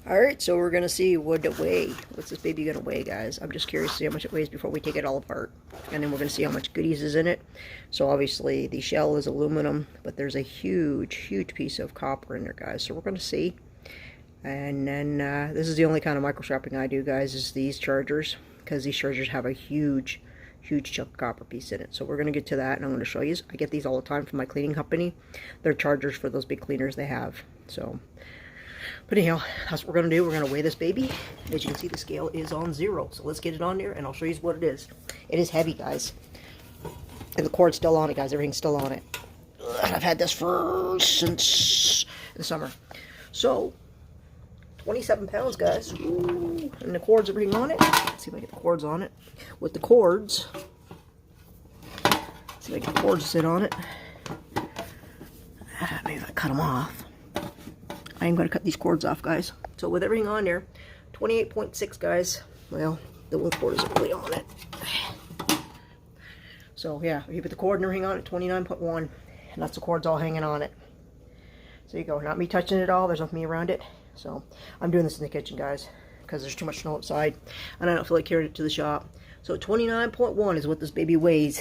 Alright, so we're going to see what it weighs. What's this baby going to weigh, guys? I'm just curious to see how much it weighs before we take it all apart. And then we're going to see how much goodies is in it. So obviously the shell is aluminum, but there's a huge, huge piece of copper in there, guys. So we're going to see. And then this is the only kind of micro strapping I do, guys, is these chargers. Because these chargers have a huge, huge chunk of copper piece in it. So we're going to get to that, and I'm going to show you. I get these all the time from my cleaning company. They're chargers for those big cleaners they have. So... but anyhow, that's what we're going to do. We're going to weigh this baby. As you can see, the scale is on 0. So let's get it on there, and I'll show you what it is. It is heavy, guys. And the cord's still on it, guys. Everything's still on it. And I've had this since the summer. So, 27 pounds, guys. Ooh. And the cords, everything on it. Let's see if I get the cords on it. With the cords, see if I get the cords to sit on it. Maybe if I cut them off. I am going to cut these cords off, guys. So with everything on there, 28.6, guys. Well, the one cord isn't really on it. So yeah, if you put the cord and everything on it, 29.1. And that's the cords all hanging on it. So you go. Not me touching it all. There's nothing me around it. So I'm doing this in the kitchen, guys, because there's too much snow outside. And I don't feel like carrying it to the shop. So 29.1 is what this baby weighs.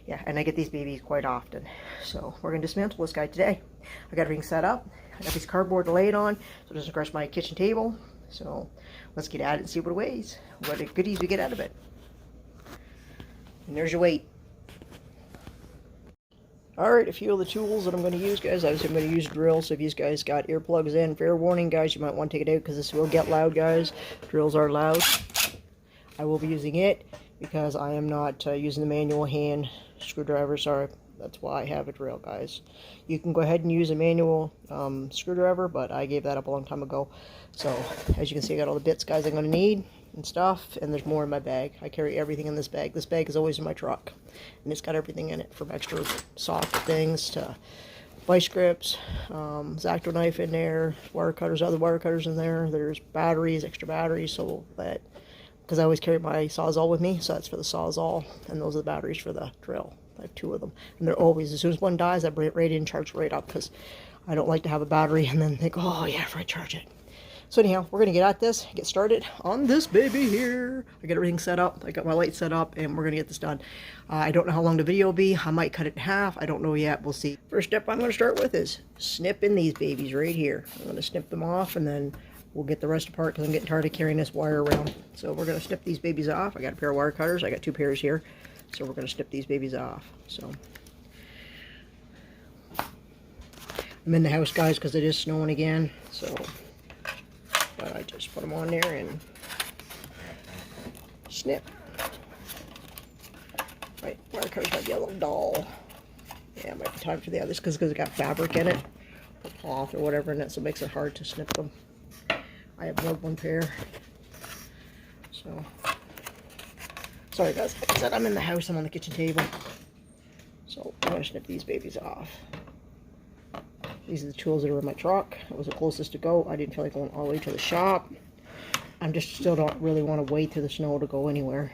Yeah, and I get these babies quite often. So we're going to dismantle this guy today. I got everything set up. I got this cardboard to lay it on so it doesn't crush my kitchen table. So let's get at it and see what it weighs. What goodies we get out of it. And there's your weight. Alright, a few of the tools that I'm going to use, guys. I'm going to use a drill. So if you guys got earplugs in, fair warning, guys, you might want to take it out because this will get loud, guys. Drills are loud. I will be using it because I am not using the manual hand screwdriver. Sorry, that's why I have a drill, guys. You can go ahead and use a manual screwdriver, but I gave that up a long time ago. So as you can see, I got all the bits, guys, I'm going to need and stuff, and there's more in my bag. I carry everything in this bag. This bag is always in my truck, and it's got everything in it, from extra soft things to vice grips, X-Acto knife in there, wire cutters, other wire cutters in there. There's batteries, extra batteries, so that, because I always carry my Sawzall with me, so that's for the Sawzall, and those are the batteries for the drill. I have 2 of them, and they're always, as soon as one dies, I bring it right in, charge it right up, because I don't like to have a battery and then think, oh yeah, if I charge it. So anyhow, we're going to get at this, get started on this baby here. I got everything set up, I got my light set up, and we're going to get this done. I don't know how long the video will be. I might cut it in half, I don't know yet, we'll see. First step I'm going to start with is snipping these babies right here. I'm going to snip them off, and then we'll get the rest apart because I'm getting tired of carrying this wire around. So we're going to snip these babies off. I got a pair of wire cutters, I got 2 pairs here. So we're going to snip these babies off. So I'm in the house, guys, because it is snowing again. So but I just put them on there and snip. Right, wire cutters got yellow doll. Yeah, it might be time for the others because it got fabric in it, or cloth or whatever in it, so it makes it hard to snip them. I have more than 1 pair. So sorry, guys. Like I said, I'm in the house. I'm on the kitchen table. So I'm going to snip these babies off. These are the tools that are in my truck. That was the closest to go. I didn't feel like going all the way to the shop. I'm just still don't really want to wade through the snow to go anywhere.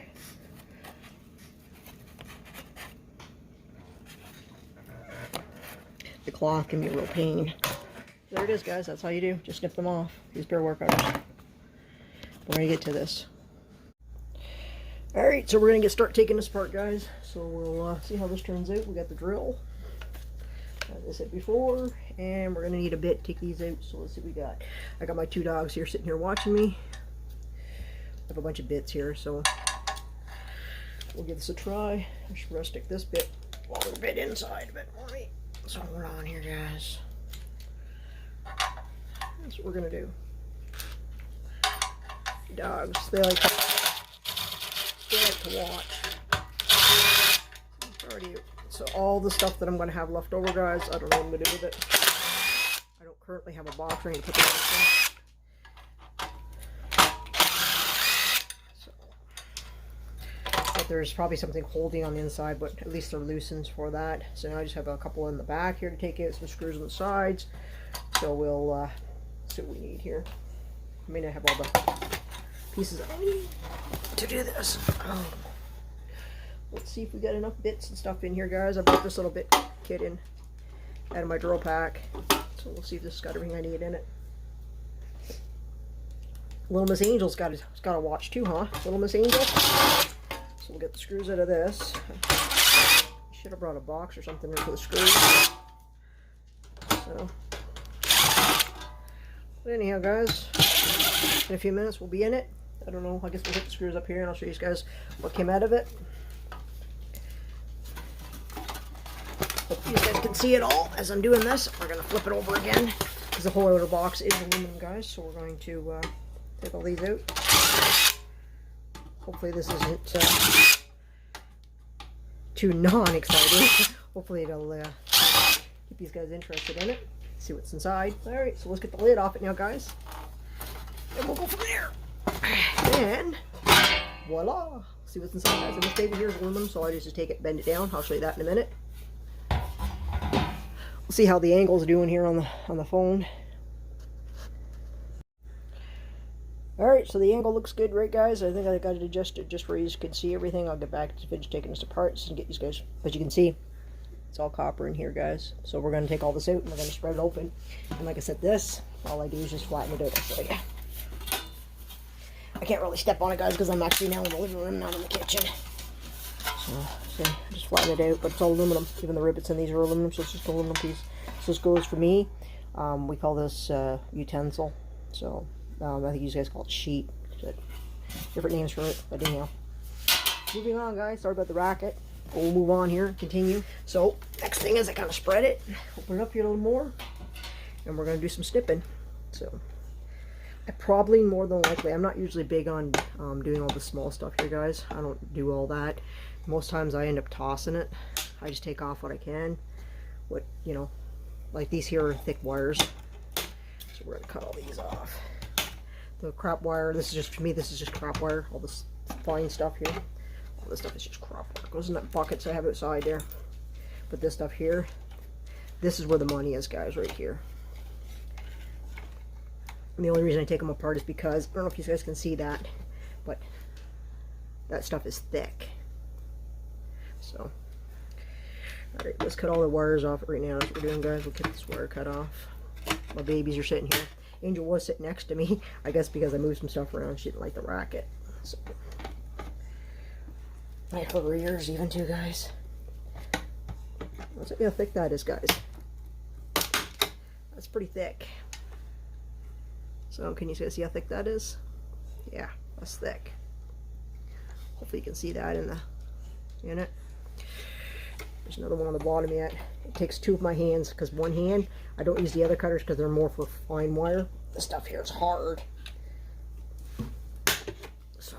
The cloth can be a real pain. There it is, guys. That's how you do. Just snip them off. These pair of work cutters. We're going to get to this. Alright, so we're going to start taking this apart, guys. So we'll see how this turns out. We got the drill, as I said before, and we're going to need a bit to take these out. So let's see what we got. I got my 2 dogs here sitting here watching me. I have a bunch of bits here, so we'll give this a try. I should rest stick this bit while there's a bit inside of it. Alright, so we're on here, guys. That's what we're going to do. Dogs, they like to watch. So all the stuff that I'm going to have left over, guys, I don't know what I'm going to do with it. I don't currently have a box ready to put it in. So, but there's probably something holding on the inside, but at least they're loosened for that. So now I just have a couple in the back here to take out, some screws on the sides. So we'll see what we need here. I mean, I have all the pieces I need to do this. Let's see if we got enough bits and stuff in here, guys. I brought this little bit kit in out of my drill pack. So we'll see if this has got everything I need in it. Little Miss Angel's got a watch too, huh? Little Miss Angel. So we'll get the screws out of this. Should have brought a box or something for the screws. So, but anyhow, guys, in a few minutes we'll be in it. I don't know. I guess we'll hit the screws up here, and I'll show you guys what came out of it. Hope you guys can see it all as I'm doing this. We're gonna flip it over again because the whole outer box is aluminum, guys. So we're going to take all these out. Hopefully this isn't too non-exciting. Hopefully it'll keep these guys interested in it. See what's inside. All right, so let's get the lid off it now, guys, and we'll go from there. And voila! See what's inside, guys. And this baby here is aluminum, so I just take it, bend it down. I'll show you that in a minute. We'll see how the angle's doing here on the phone. All right, so the angle looks good, right, guys? I think I got it adjusted just where you can see everything. I'll get back to finish taking this apart and get these guys. But you can see it's all copper in here, guys. So we're going to take all this out and we're going to spread it open. And like I said, this, all I do is just flatten it out. I'll show you. I can't really step on it, guys, because I'm actually now in the living room, not in the kitchen. So just flatten it out, but it's all aluminum. Even the rivets in these are aluminum, so it's just an aluminum piece. So this goes for me. We call this utensil. So I think you guys call it sheet. But different names for it, but anyhow. Moving on, guys. Sorry about the racket. We'll move on here, continue. So next thing is I kind of spread it, open it up here a little more, and we're going to do some snipping. So I probably, more than likely, I'm not usually big on doing all the small stuff here, guys. I don't do all that. Most times I end up tossing it. I just take off what I can. What, you know, like these here are thick wires. So we're going to cut all these off. The crop wire, this is just, for me, this is just crop wire. All this fine stuff here. All this stuff is just crop wire. It goes in that buckets I have outside there. But this stuff here, this is where the money is, guys, right here. And the only reason I take them apart is because, I don't know if you guys can see that, but that stuff is thick. So, alright, let's cut all the wires off right now. That's what we're doing, guys. We'll get this wire cut off. My babies are sitting here. Angel was sitting next to me, I guess because I moved some stuff around. She didn't like the racket. So, I hurt her ears even too, guys. Let's see how thick that is, guys. That's pretty thick. So can you guys see how thick that is? Yeah, that's thick. Hopefully you can see that in it. There's another one on the bottom yet. It takes two of my hands because one hand, I don't use the other cutters because they're more for fine wire. This stuff here is hard. So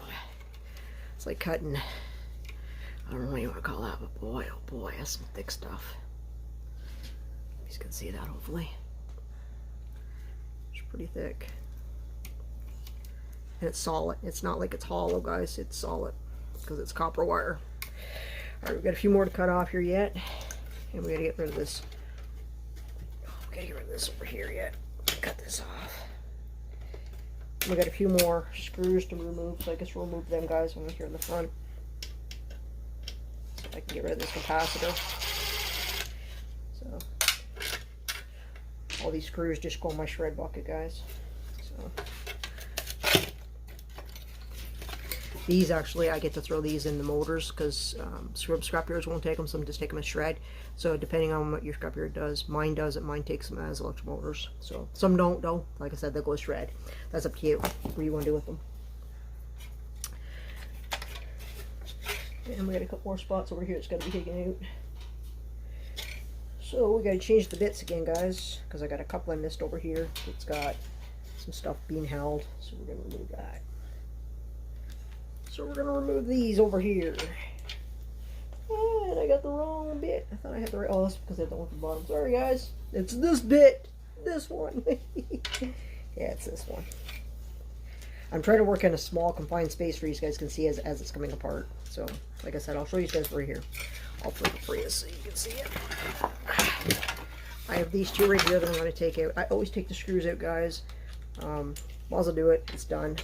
it's like cutting, I don't know what you want to call that, but boy, oh boy, that's some thick stuff. You guys can see that hopefully. It's pretty thick. And it's solid. It's not like it's hollow, guys. It's solid because it's copper wire. Alright, we've got a few more to cut off here yet. And we gotta get rid of this. We gotta get rid of this over here yet. Cut this off. We got a few more screws to remove, so I guess we'll remove them, guys, when we're here in the front. So I can get rid of this capacitor. So all these screws just go in my shred bucket, guys. So these actually, I get to throw these in the motors because scrap yards won't take them, some just take them as shred. So depending on what your scrap yard does, mine does it. Mine takes them as electric motors. So some don't, though. Like I said, they'll go as shred. That's up to you. What you want to do with them. And we got a couple more spots over here. It's got to be taken out. So we got to change the bits again, guys, because I got a couple I missed over here. It's got some stuff being held, so we're going to remove that. So we're going to remove these over here. And I got the wrong bit. I thought I had the right, oh, that's because I had the one at the bottom. Sorry, guys. It's this bit. This one. Yeah, it's this one. I'm trying to work in a small confined space for you guys can see as it's coming apart. So, like I said, I'll show you guys right here. I'll flip it for you so you can see it. I have these two right here that I'm going to take out. I always take the screws out, guys. Might as well do it. It's done.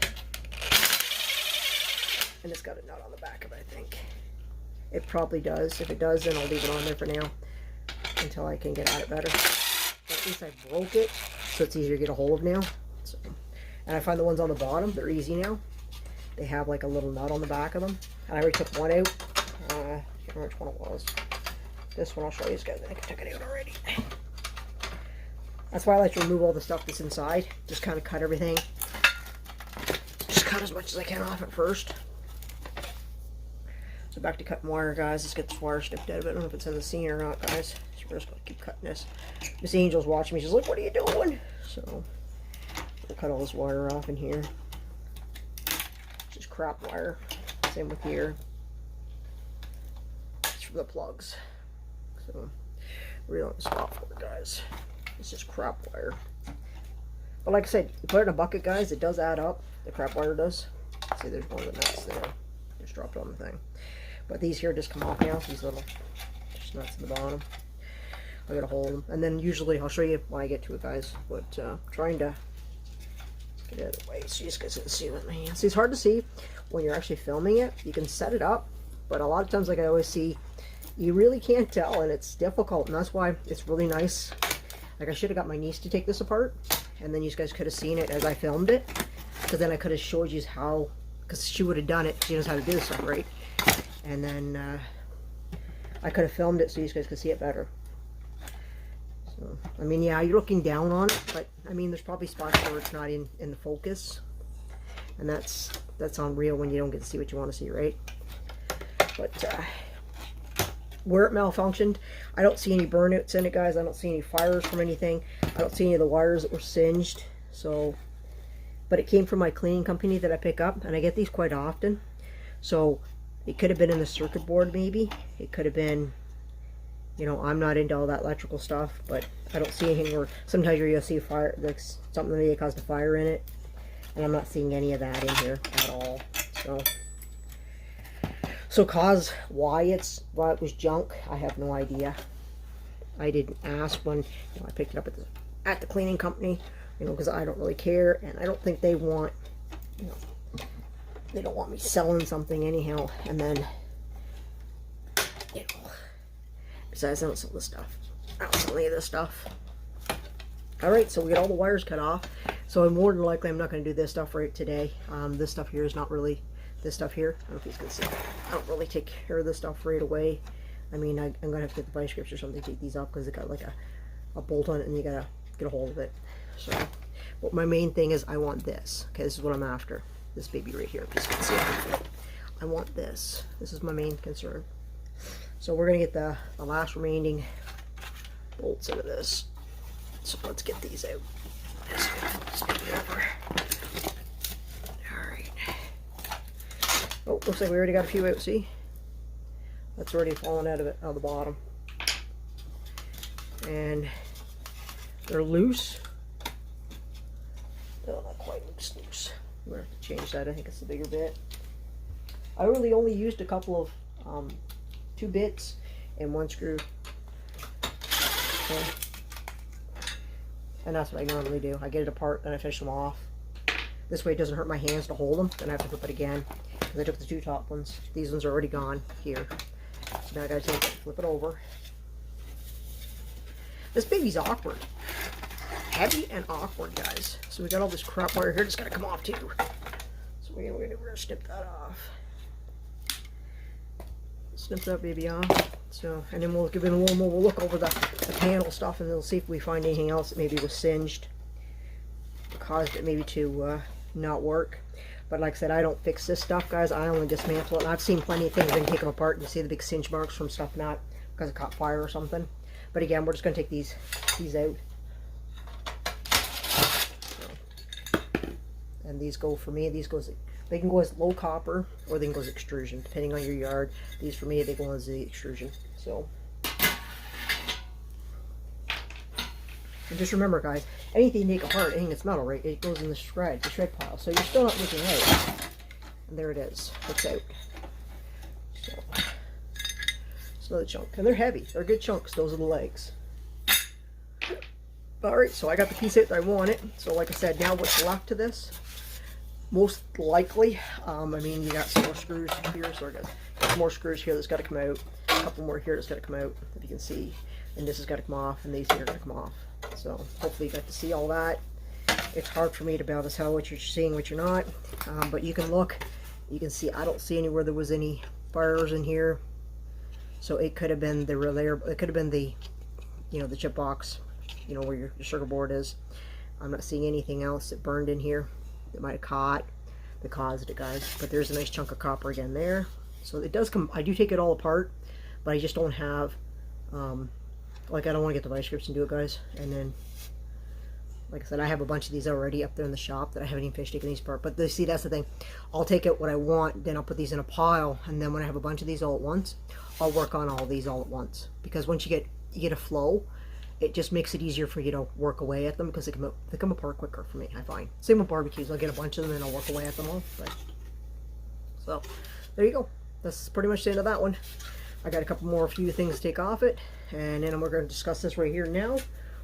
And it's got a nut on the back of it, I think. It probably does. If it does, then I'll leave it on there for now until I can get at it better. But at least I broke it, so it's easier to get a hold of now. So, And I find the ones on the bottom, they're easy now. They have like a little nut on the back of them. And I already took one out. I can't remember which one it was. This one I'll show you guys. I think I took it out already. That's why I like to remove all the stuff that's inside. Just kind of cut everything. Just cut as much as I can off at first. So back to cutting wire, guys. Let's get this wire snipped out of it. I don't know if it says a scene or not, guys. So we're just going to keep cutting this. Miss Angel's watching me. She's like, what are you doing? So we'll cut all this wire off in here. Just crap wire. Same with here. It's for the plugs. So we don't stop for it, guys. It's just crap wire. But like I said, you put it in a bucket, guys, it does add up. The crap wire does. See, there's one of the nuts there. Just dropped on the thing. But these here just come off now. These little just nuts at the bottom. I gotta hold them. And then usually, I'll show you when I get to it, guys. But trying to get it out of the way so you guys can see with my hands. See, it's hard to see when you're actually filming it. You can set it up, but a lot of times, like I always see, you really can't tell, and it's difficult. And that's why it's really nice. Like, I should have got my niece to take this apart, and then you guys could have seen it as I filmed it, because then I could have showed you how, because she would have done it. She knows how to do this stuff, right? And then I could have filmed it so you guys could see it better. So, I mean, yeah, you're looking down on it, but I mean, there's probably spots where it's not in the focus, and that's unreal when you don't get to see what you want to see, right? But where it malfunctioned, I don't see any burnouts in it, guys. I don't see any fires from anything. I don't see any of the wires that were singed. So, but it came from my cleaning company that I pick up, and I get these quite often. So it could have been in the circuit board, maybe. It could have been, you know, I'm not into all that electrical stuff, but I don't see anything where sometimes you'll see a fire, like something that may have caused a fire in it, and I'm not seeing any of that in here at all. So why it was junk, I have no idea. I didn't ask when I picked it up at the cleaning company, you know, because I don't really care, and I don't think they want, you know, they don't want me selling something anyhow, and then, you know, besides I don't sell this stuff. I don't sell any of this stuff. Alright, so we got all the wires cut off, so more than likely I'm not going to do this stuff right today. This stuff here is not really, this stuff here, I don't know if you guys can see, I don't really take care of this stuff right away. I mean, I'm going to have to get the vice grips or something to take these off, because it got like a bolt on it, and you got to get a hold of it. So, but my main thing is I want this. Okay, this is what I'm after. This baby right here, if you can see it. I want this. This is my main concern. So we're going to get the last remaining bolts out of this. So let's get these out. Alright. Oh, looks like we already got a few out, see? That's already fallen out of the bottom. And they're loose. No, not quite loose. We're going to have to change that. I think it's the bigger bit. I really only used a couple of 2 bits and 1 screw. Okay. And that's what I normally do. I get it apart and I finish them off. This way it doesn't hurt my hands to hold them. Then I have to flip it again, because I took the 2 top ones. These ones are already gone here. So now I gotta take it, flip it over. This baby's awkward. Heavy and awkward, guys. So we got all this crap wire here that's gotta come off too. So we're gonna snip that off. Snip that baby off. So, and then we'll give it a little more. We'll look over the panel stuff, and we'll see if we find anything else that maybe was singed, caused it maybe to not work. But like I said, I don't fix this stuff, guys. I only dismantle it. And I've seen plenty of things and take them apart, and you see the big singe marks from stuff not because it caught fire or something. But again, we're just going to take these out. So, and these go, for me, they can go as low copper, or they can go as extrusion, depending on your yard. These, for me, they go as the extrusion. So, and just remember, guys, anything you take apart, anything that's metal, right, it goes in the shred pile. So you're still not looking out. And there it is. It's out. So, it's another chunk. And they're heavy. They're good chunks. Those are the legs. Alright, so I got the piece out that I wanted. So like I said, now what's left to this? Most likely, I mean, you got some more screws here, so I got some more screws here that's got to come out, a couple more here that's got to come out, if you can see, and this has got to come off, and these here are going to come off. So hopefully you got to see all that. it's hard for me to be able to tell what you're seeing, what you're not. But you can look, you can see I don't see anywhere there was any fires in here. So it could have been the relay, it could have been the, you know, the chip box, you know, where your circuit board is. I'm not seeing anything else that burned in here that might have caused it, guys. But there's a nice chunk of copper again there. So it does come, I do take it all apart, but I just don't have, like, I don't want to get the vice grips and do it, guys. And then, like I said, I have a bunch of these already up there in the shop that I haven't even finished taking these apart. But see, that's the thing. I'll take it what I want, then I'll put these in a pile, and then when I have a bunch of these all at once, I'll work on all these all at once. Because once you get a flow, it just makes it easier for you to work away at them, because they come apart quicker for me, I find. Same with barbecues. I'll get a bunch of them and I'll work away at them all. But, so, there you go. That's pretty much the end of that one. I got a few things to take off it, and then we're going to discuss this right here now.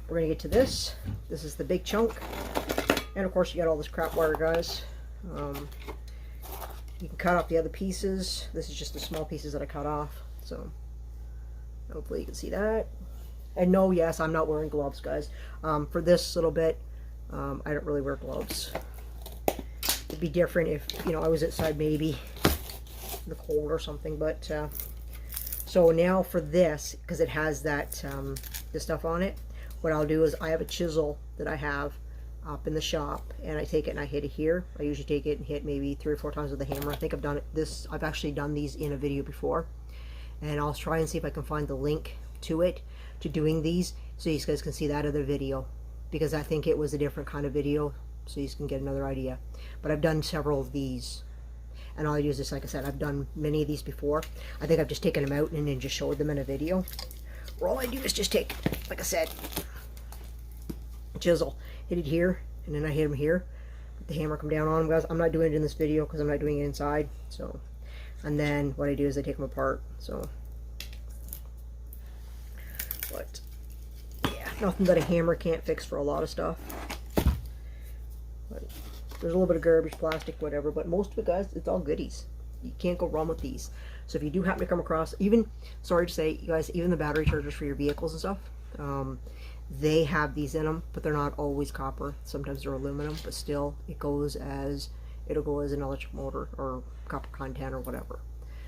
We're going to get to this. This is the big chunk. And of course you got all this crap wire, guys. You can cut off the other pieces. This is just the small pieces that I cut off. So hopefully you can see that. And no, yes, I'm not wearing gloves, guys. For this little bit, I don't really wear gloves. It'd be different if, you know, I was outside maybe in the cold or something. But so now for this, because it has that this stuff on it, what I'll do is I have a chisel that I have up in the shop, and I take it and I hit it here. I usually take it and hit maybe 3 or 4 times with the hammer. I think I've done this. I've actually done these in a video before, and I'll try and see if I can find the link to it, to doing these, so you guys can see that other video, because I think it was a different kind of video, so you can get another idea. But I've done several of these, and all I do is just, like I said, I've done many of these before. I think I've just taken them out and then just showed them in a video. Where all I do is just take, like I said, chisel, hit it here, and then I hit them here. Let the hammer come down on them, guys. I'm not doing it in this video because I'm not doing it inside. So, and then what I do is I take them apart. So, but yeah, nothing that a hammer can't fix for a lot of stuff. But there's a little bit of garbage, plastic, whatever. But most of it, guys, it's all goodies. You can't go wrong with these. So if you do happen to come across, even, sorry to say, you guys, even the battery chargers for your vehicles and stuff, they have these in them, but they're not always copper. Sometimes they're aluminum, but still, it'll go as an electric motor or copper content or whatever.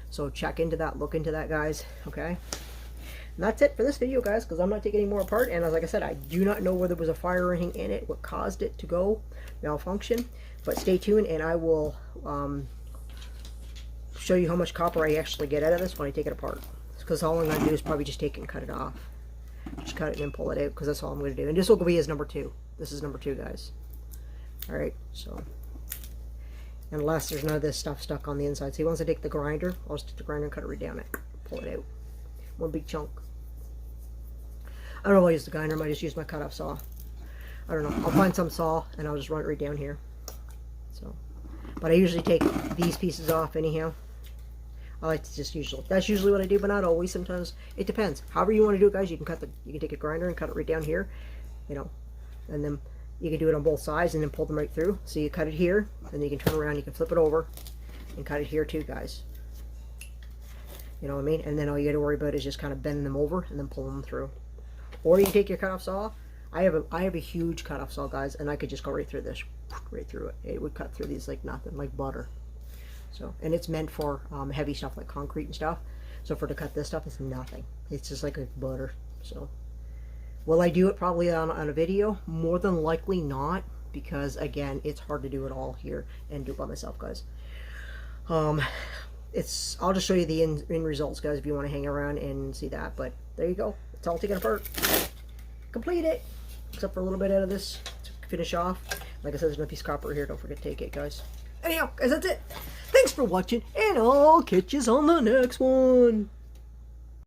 So check into that, look into that, guys. Okay. And that's it for this video, guys, because I'm not taking any more apart. And as like I said, I do not know whether there was a fire or anything in it, what caused it to go malfunction. But stay tuned, and I will show you how much copper I actually get out of this when I take it apart. Because all I'm going to do is probably just take it and cut it off. Just cut it and then pull it out, because that's all I'm going to do. And this will be as number 2. This is number 2, guys. Alright, so. Unless there's none of this stuff stuck on the inside. See, once I take the grinder, I'll just take the grinder and cut it right down it. Pull it out. One big chunk. I don't know if I'll use the grinder. I might just use my cut-off saw. I don't know. I'll find some saw, and I'll just run it right down here. So. But I usually take these pieces off anyhow. I like to just that's usually what I do, but not always. Sometimes it depends. However you want to do it, guys. You can take a grinder and cut it right down here, you know, and then you can do it on both sides and then pull them right through. So you cut it here, and then you can turn around. You can flip it over and cut it here too, guys. You know what I mean? And then all you got to worry about is just kind of bending them over and then pulling them through. Or you can take your cut-off saw. I have a huge cut-off saw, guys, and I could just go right through this, right through it. It would cut through these like nothing, like butter. So, and it's meant for heavy stuff like concrete and stuff. So to cut this stuff, it's nothing. It's just like butter. So, will I do it probably on a video? More than likely not, because again, it's hard to do it all here and do it by myself, guys. I'll just show you the end results, guys, if you want to hang around and see that. But there you go. It's all taken apart. Complete it, except for a little bit out of this to finish off. Like I said, there's no piece of copper here. Don't forget to take it, guys. Anyhow, guys, that's it. Thanks for watching, and I'll catch you on the next one.